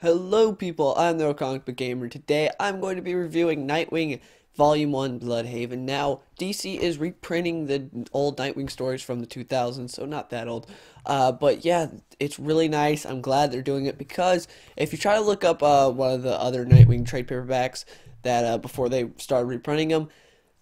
Hello people, I'm the Comic Book Gamer. Today I'm going to be reviewing Nightwing Volume 1 Bludhaven. Now, DC is reprinting the old Nightwing stories from the 2000s, so not that old. But yeah, it's really nice. I'm glad they're doing it because if you try to look up one of the other Nightwing trade paperbacks that before they started reprinting them,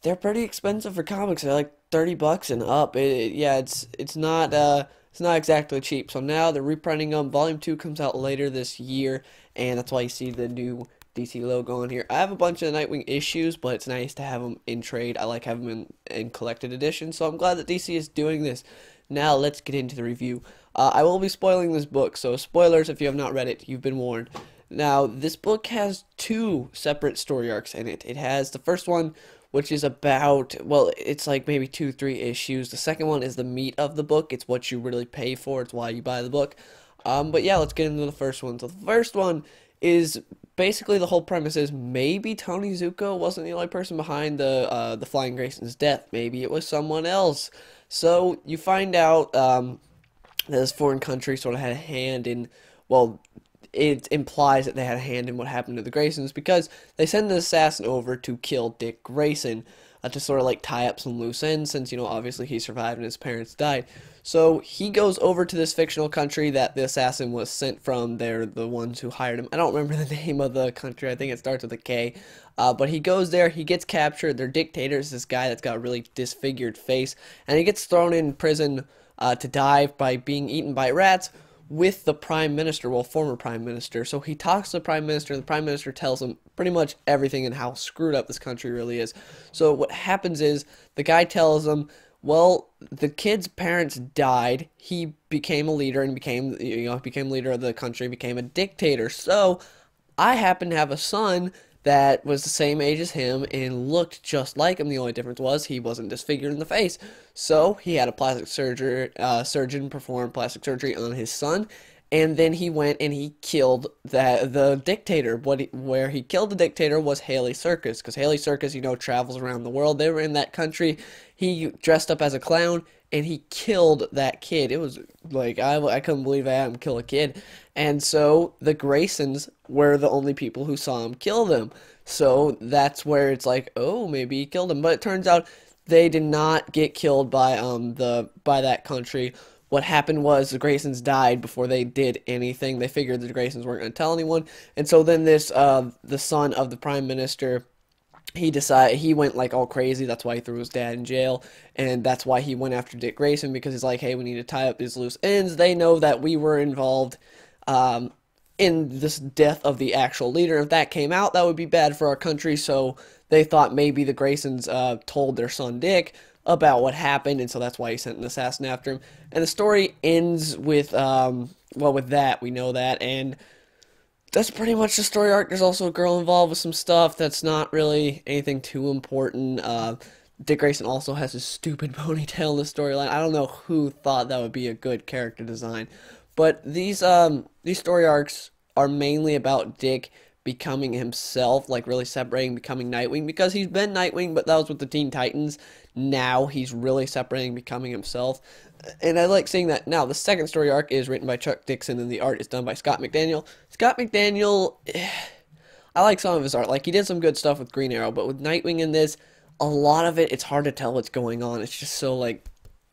they're pretty expensive for comics. They're like 30 bucks and up. It's not exactly cheap. So now they're reprinting them. Volume 2 comes out later this year, and that's why you see the new DC logo on here. I have a bunch of Nightwing issues, but it's nice to have them in trade. I like having them in collected edition, so I'm glad that DC is doing this. Now let's get into the review. I will be spoiling this book, so spoilers if you have not read it, you've been warned. Now, this book has two separate story arcs in it. It has the first one, which is about, well, it's like maybe 2, 3 issues. The second one is the meat of the book. It's what you really pay for. It's why you buy the book. But yeah, let's get into the first one. So the first one is basically the whole premise is maybe Tony Zuko wasn't the only person behind the Flying Grayson's death. Maybe it was someone else. So you find out that this foreign country sort of had a hand in, well, it implies that they had a hand in what happened to the Graysons because they send an assassin over to kill Dick Grayson to sort of like tie up some loose ends since, you know, obviously he survived and his parents died. So he goes over to this fictional country that the assassin was sent from. They're the ones who hired him. I don't remember the name of the country. I think it starts with a K. But he goes there. He gets captured. Their dictator is this guy that's got a really disfigured face. And he gets thrown in prison to die by being eaten by rats with the prime minister, well, former prime minister. So he talks to the prime minister, and the prime minister tells him pretty much everything and how screwed up this country really is. So what happens is the guy tells him, well, the kid's parents died. He became a leader and became leader of the country, became a dictator. So I happen to have a son that was the same age as him and looked just like him. The only difference was he wasn't disfigured in the face. So he had a surgeon perform plastic surgery on his son, and then he went and he killed the dictator. Where he killed the dictator was Haley Circus, because Haley Circus, you know, travels around the world. They were in that country. He dressed up as a clown and he killed that kid. It was like, I couldn't believe I had him kill a kid. And so the Graysons were the only people who saw him kill them. So that's where it's like, oh, maybe he killed him. But it turns out they did not get killed by that country. What happened was the Graysons died before they did anything. They figured the Graysons weren't going to tell anyone. And so then the son of the prime minister, he went like all crazy. That's why he threw his dad in jail, and that's why he went after Dick Grayson, because he's like, hey, we need to tie up these loose ends. They know that we were involved in this death of the actual leader. If that came out, that would be bad for our country. So they thought maybe the Graysons told their son Dick about what happened, and so that's why he sent an assassin after him. And the story ends with well, with that, we know that, and that's pretty much the story arc. There's also a girl involved with some stuff that's not really anything too important. Dick Grayson also has his stupid ponytail in the storyline. I don't know who thought that would be a good character design. But these story arcs are mainly about Dick becoming himself, like really separating, becoming Nightwing, because he's been Nightwing, but that was with the Teen Titans. Now he's really separating, becoming himself. And I like seeing that. Now, the second story arc is written by Chuck Dixon, and the art is done by Scott McDaniel. Scott McDaniel, I like some of his art. Like, he did some good stuff with Green Arrow, but with Nightwing in this, a lot of it, it's hard to tell what's going on. It's just so, like,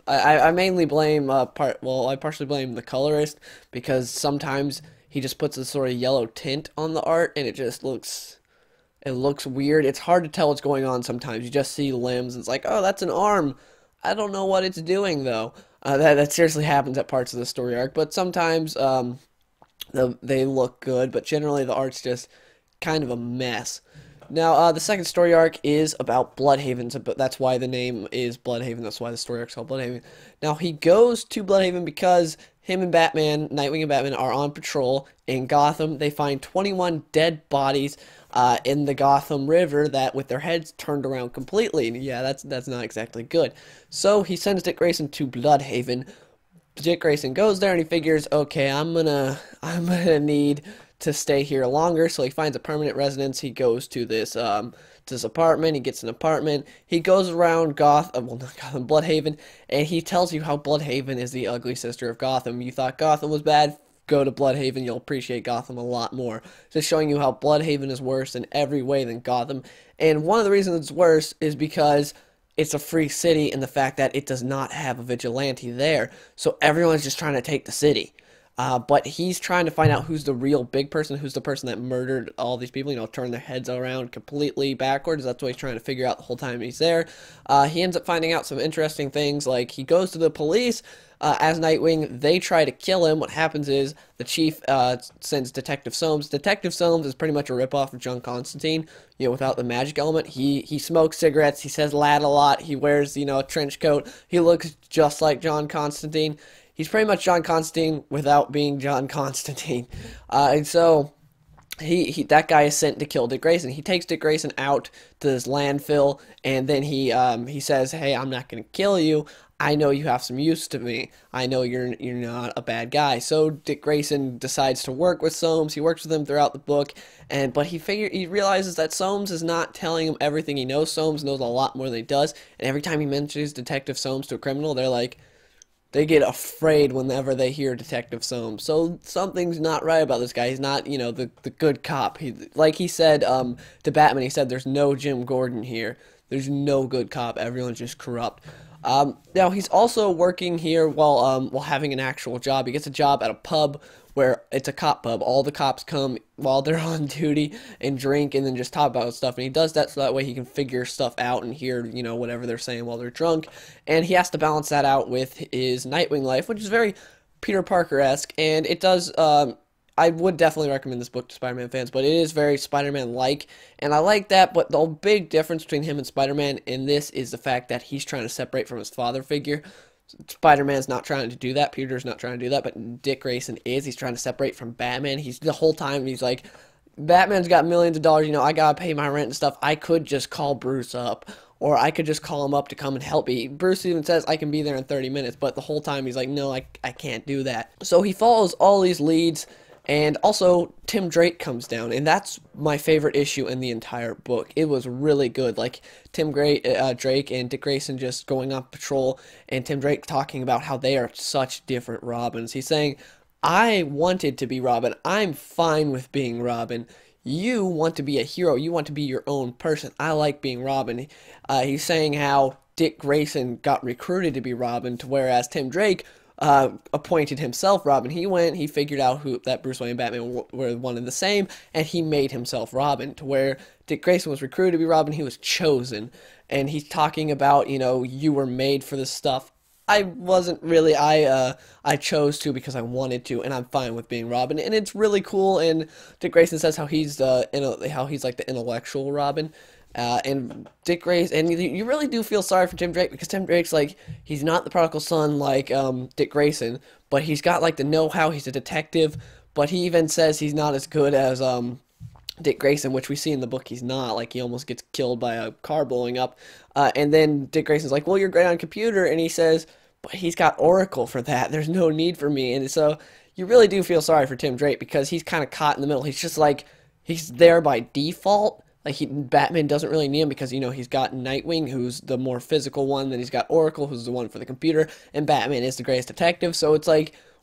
I mainly blame, I partially blame the colorist, because sometimes he just puts a sort of yellow tint on the art, and it just looks weird. It's hard to tell what's going on sometimes. You just see limbs, and it's like, oh, that's an arm. I don't know what it's doing, though. That seriously happens at parts of the story arc, but sometimes they look good, but generally the art's just kind of a mess. Now, the second story arc is about Bludhaven, so that's why the name is Bludhaven. That's why the story arc's called Bludhaven. Now, he goes to Bludhaven because him and Batman, Nightwing and Batman, are on patrol in Gotham. They find 21 dead bodies in the Gotham River that with their heads turned around completely. And yeah, that's not exactly good. So he sends Dick Grayson to Bludhaven. Dick Grayson goes there and he figures, okay, I'm gonna need to stay here longer. So he finds a permanent residence. He goes to this apartment. He gets an apartment. He goes around Bludhaven, and he tells you how Bludhaven is the ugly sister of Gotham. You thought Gotham was bad. go to Bludhaven, you'll appreciate Gotham a lot more. Just showing you how Bludhaven is worse in every way than Gotham. And one of the reasons it's worse is because it's a free city and the fact that it does not have a vigilante there. So everyone's just trying to take the city. But he's trying to find out who's the real big person, who's the person that murdered all these people, turn their heads around completely backwards. That's what he's trying to figure out the whole time he's there. He ends up finding out some interesting things, like he goes to the police as Nightwing. They try to kill him. What happens is the chief sends Detective Soames. Detective Soames is pretty much a ripoff of John Constantine, without the magic element. He smokes cigarettes, he says lad a lot, he wears, a trench coat, he looks just like John Constantine. He's pretty much John Constantine without being John Constantine. And so that guy is sent to kill Dick Grayson. He takes Dick Grayson out to this landfill, and then he says, "Hey, I'm not going to kill you. I know you have some use to me. I know you're not a bad guy." So Dick Grayson decides to work with Soames. He works with him throughout the book, but he realizes that Soames is not telling him everything he knows. Soames knows a lot more than he does, and every time he mentions Detective Soames to a criminal, they get afraid whenever they hear Detective Soames. So something's not right about this guy. He's not, the good cop. Like he said to Batman, he said, "There's no Jim Gordon here. There's no good cop. Everyone's just corrupt." Now, he's also working here while having an actual job. He gets a job at a pub where it's a cop pub. All the cops come while they're on duty and drink and then just talk about stuff. And he does that so that way he can figure stuff out and hear, whatever they're saying while they're drunk. And he has to balance that out with his Nightwing life, which is very Peter Parker-esque. And it does, I would definitely recommend this book to Spider-Man fans, but it is very Spider-Man-like, and I like that. But the big difference between him and Spider-Man in this is the fact that he's trying to separate from his father figure. Spider-Man's not trying to do that. Peter's not trying to do that, but Dick Grayson is. He's trying to separate from Batman. The whole time he's like, Batman's got millions of dollars, I gotta pay my rent and stuff. I could just call Bruce up, or I could just call him up to come and help me. Bruce even says, "I can be there in 30 minutes, but the whole time he's like, "No, I can't do that." So he follows all these leads. And also, Tim Drake comes down, and that's my favorite issue in the entire book. It was really good. Like, Drake and Dick Grayson just going on patrol, and Tim Drake talking about how they are such different Robins. He's saying, "I wanted to be Robin. I'm fine with being Robin. You want to be a hero. You want to be your own person. I like being Robin." He's saying how Dick Grayson got recruited to be Robin, whereas Tim Drake appointed himself Robin. He figured out that Bruce Wayne and Batman were one and the same, and he made himself Robin, to where Dick Grayson was recruited to be Robin. He was chosen, and he's talking about, you were made for this stuff. I wasn't really. I chose to because I wanted to, and I'm fine with being Robin, and it's really cool. And Dick Grayson says how he's like the intellectual Robin. And Dick Grayson, and you really do feel sorry for Tim Drake, because Tim Drake's he's not the prodigal son like Dick Grayson, but he's got the know-how. He's a detective, but he even says he's not as good as Dick Grayson, which we see in the book he's not. He almost gets killed by a car blowing up. And then Dick Grayson's like, "Well, you're great on computer," and he says, "But he's got Oracle for that. There's no need for me." And so you really do feel sorry for Tim Drake, because he's kind of caught in the middle. He's just he's there by default. Batman doesn't really need him because, he's got Nightwing, who's the more physical one, then he's got Oracle, who's the one for the computer, and Batman is the greatest detective. So it's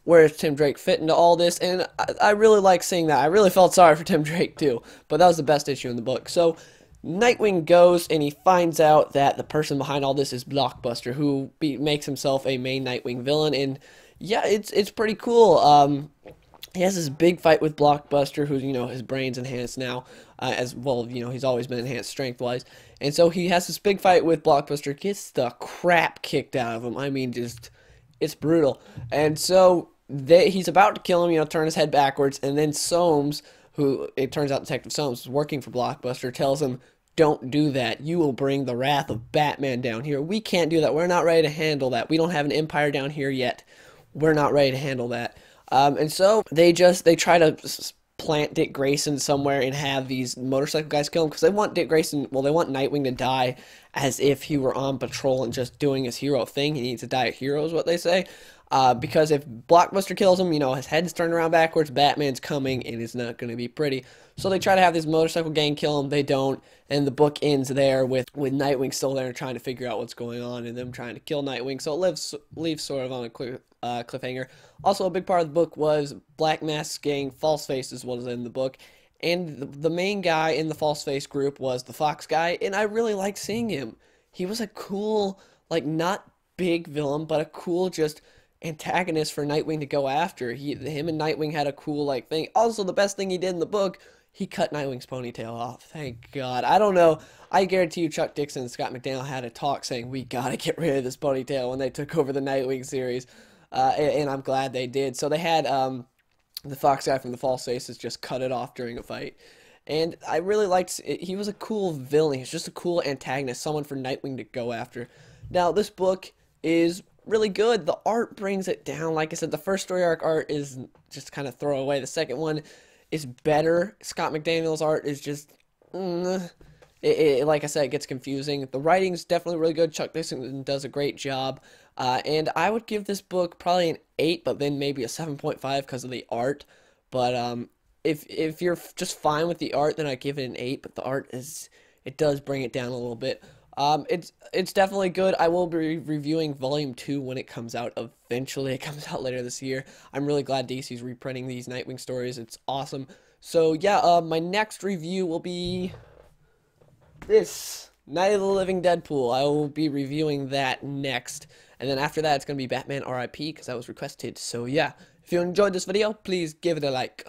where does Tim Drake fit into all this? And I really like seeing that. I really felt sorry for Tim Drake too, but that was the best issue in the book. So Nightwing goes and he finds out that the person behind all this is Blockbuster, who makes himself a main Nightwing villain, and yeah, it's pretty cool. He has this big fight with Blockbuster, who's, his brain's enhanced now, as well, he's always been enhanced strength-wise. And so he has this big fight with Blockbuster, gets the crap kicked out of him. I mean, it's brutal. And so he's about to kill him, turn his head backwards, and then Soames, who, it turns out Detective Soames is working for Blockbuster, tells him, "Don't do that. You will bring the wrath of Batman down here. We can't do that. We're not ready to handle that. We don't have an empire down here yet. We're not ready to handle that." And so they try to plant Dick Grayson somewhere and have these motorcycle guys kill him, because they want Dick Grayson, they want Nightwing to die as if he were on patrol and just doing his hero thing. He needs to die a hero is what they say. Because if Blockbuster kills him, you know, his head's turned around backwards, Batman's coming, and it's not going to be pretty. So they try to have this motorcycle gang kill him, they don't, and the book ends there with Nightwing still there trying to figure out what's going on and them trying to kill Nightwing, so it leaves sort of on a cliffhanger. Also, a big part of the book was Black Mask's gang, False Faces was in the book, and the main guy in the False Face group was the Fox guy, and I really liked seeing him. He was a cool, like, not big villain, but a cool just antagonist for Nightwing to go after. Him and Nightwing had a cool like thing. Also, the best thing he did in the book, he cut Nightwing's ponytail off. Thank God. I don't know. I guarantee you Chuck Dixon and Scott McDaniel had a talk saying we gotta get rid of this ponytail when they took over the Nightwing series, and I'm glad they did. So they had the Fox guy from the False Faces just cut it off during a fight. And I really liked it. He was a cool villain. He was just a cool antagonist, someone for Nightwing to go after. Now, this book is really good. The art brings it down. Like I said, the first story arc art is just kind of throwaway. The second one is better. Scott McDaniel's art is just, like I said, it gets confusing. The writing's definitely really good. Chuck Dixon does a great job. And I would give this book probably an 8, but then maybe a 7.5 because of the art. But if you're just fine with the art, then I give it an 8. But the art it does bring it down a little bit. It's definitely good. I will be reviewing Volume 2 when it comes out eventually. It comes out later this year. I'm really glad DC's reprinting these Nightwing stories. It's awesome. So, yeah, my next review will be this, Night of the Living Deadpool. I will be reviewing that next. And then after that, it's going to be Batman RIP because that was requested. So, yeah, if you enjoyed this video, please give it a like.